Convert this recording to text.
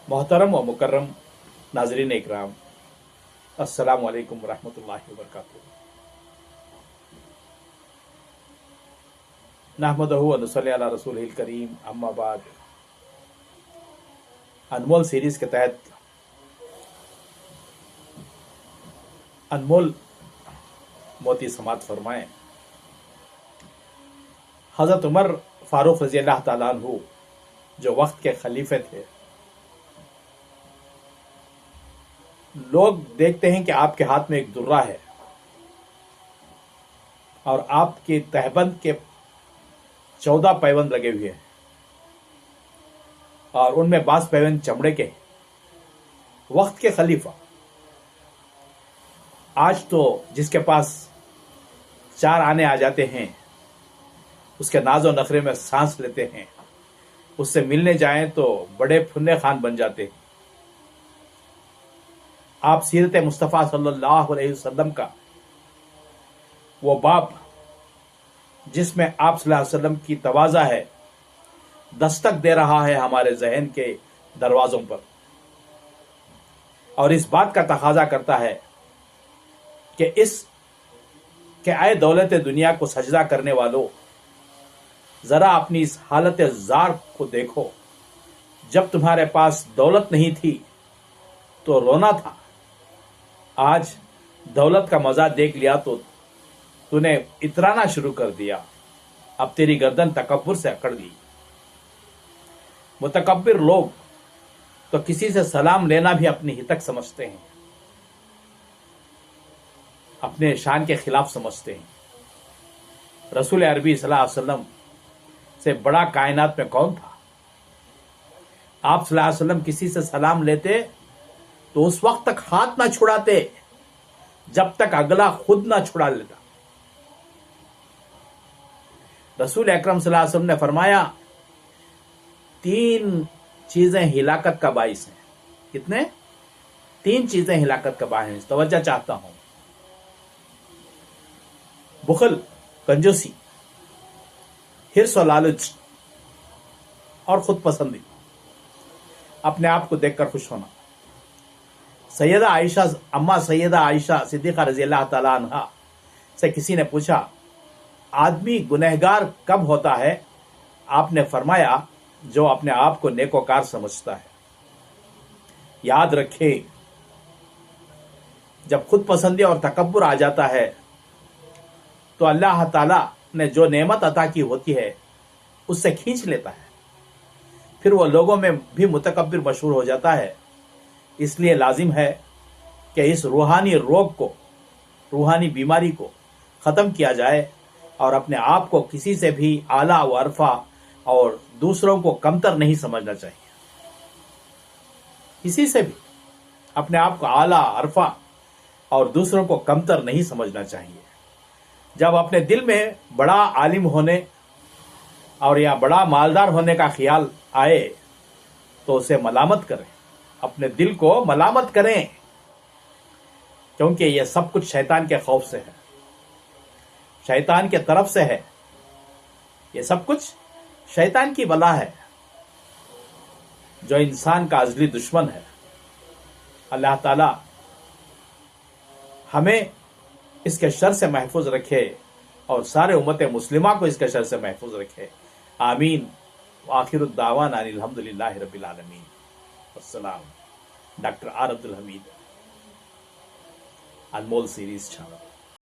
मोहतरम व मुकर्रम नाजरीन इकराम, अस्सलामु अलैकुम वरहमतुल्लाहि वबरकातुहू। नहमदुहु व नुसल्ली अला रसूलिहिल करीम, अम्मा बाद। अनमोल सीरीज के तहत अनमोल मोती समात फरमाएं। हजरत उमर फारूक रजी अल्लाह ताला अन्हु जो वक्त के खलीफे थे, लोग देखते हैं कि आपके हाथ में एक दुर्रा है और आपके तहबंद के 14 पैबंद लगे हुए हैं और उनमें 22 पैबंद चमड़े के। वक्त के खलीफा आज तो जिसके पास 4 आने आ जाते हैं उसके नाजो नखरे में सांस लेते हैं, उससे मिलने जाएं तो बड़े फुन्ने खान बन जाते हैं। आप सीरत मुस्तफ़ा सल्लल्लाहु अलैहि वसल्लम का वो बाप जिसमें आप सल्लल्लाहु अलैहि वसल्लम की तवाज़ा है, दस्तक दे रहा है हमारे जहन के दरवाज़ों पर, और इस बात का तकाजा करता है कि आए दौलत दुनिया को सजदा करने वालों, ज़रा अपनी इस हालत ज़ार को देखो। जब तुम्हारे पास दौलत नहीं थी तो रोना था, आज दौलत का मज़ा देख लिया तो तूने इतराना शुरू कर दिया। अब तेरी गर्दन तकब्बुर से अकड़ गई। मुतकब्बिर लोग तो किसी से सलाम लेना भी अपनी हितक समझते हैं, अपने शान के खिलाफ समझते हैं। रसूल अरबी सल्लल्लाहु अलैहि वसल्लम से बड़ा कायनात में कौन था? आप सल्लल्लाहु अलैहि वसल्लम किसी से सलाम लेते तो उस वक्त तक हाथ ना छुड़ाते जब तक अगला खुद ना छुड़ा लेता। रसूल अकरम सल्लल्लाहु अलैहि वसल्लम ने फरमाया, 3 चीजें हिलाकत का बाइस हैं। कितने? 3 चीजें हिलाकत का बाइस हैं। तवज्जो चाहता हूं। बुखल, कंजूसी, हिर्स और लालच, और खुद पसंदी, अपने आप को देखकर खुश होना। अम्मा सैयदा आयशा सिद्दीक़ा रज़ी अल्लाह ताला अन्हा से किसी ने पूछा, आदमी गुनहगार कब होता है? आपने फरमाया, जो अपने आप को नेकोकार समझता है। याद रखें, जब खुद पसंदी और तकब्बुर आ जाता है तो अल्लाह ताला ने जो नेमत अता की होती है उससे खींच लेता है, फिर वो लोगों में भी मुतकब्बिर मशहूर हो जाता है। इसलिए लाजिम है कि इस रूहानी रोग को, रूहानी बीमारी को ख़त्म किया जाए और अपने आप को किसी से भी आला व अरफा और दूसरों को कमतर नहीं समझना चाहिए। किसी से भी अपने आप को आला अरफा और दूसरों को कमतर नहीं समझना चाहिए। जब अपने दिल में बड़ा आलिम होने और या बड़ा मालदार होने का ख्याल आए तो उसे मलामत करें, अपने दिल को मलामत करें, क्योंकि यह सब कुछ शैतान के खौफ से है, शैतान के तरफ से है। यह सब कुछ शैतान की बला है जो इंसान का अज़ली दुश्मन है। अल्लाह ताला हमें इसके शर से महफूज रखे और सारे उम्मत मुस्लिमा को इसके शर से महफूज रखे। आमीन। आखिरुद दावाना अनिल हम्दुलिल्लाहि रब्बिल आलमीन। अस्सलाम। डॉक्टर आर अब्दुल हमीद, अनमोल सीरीज चैनल।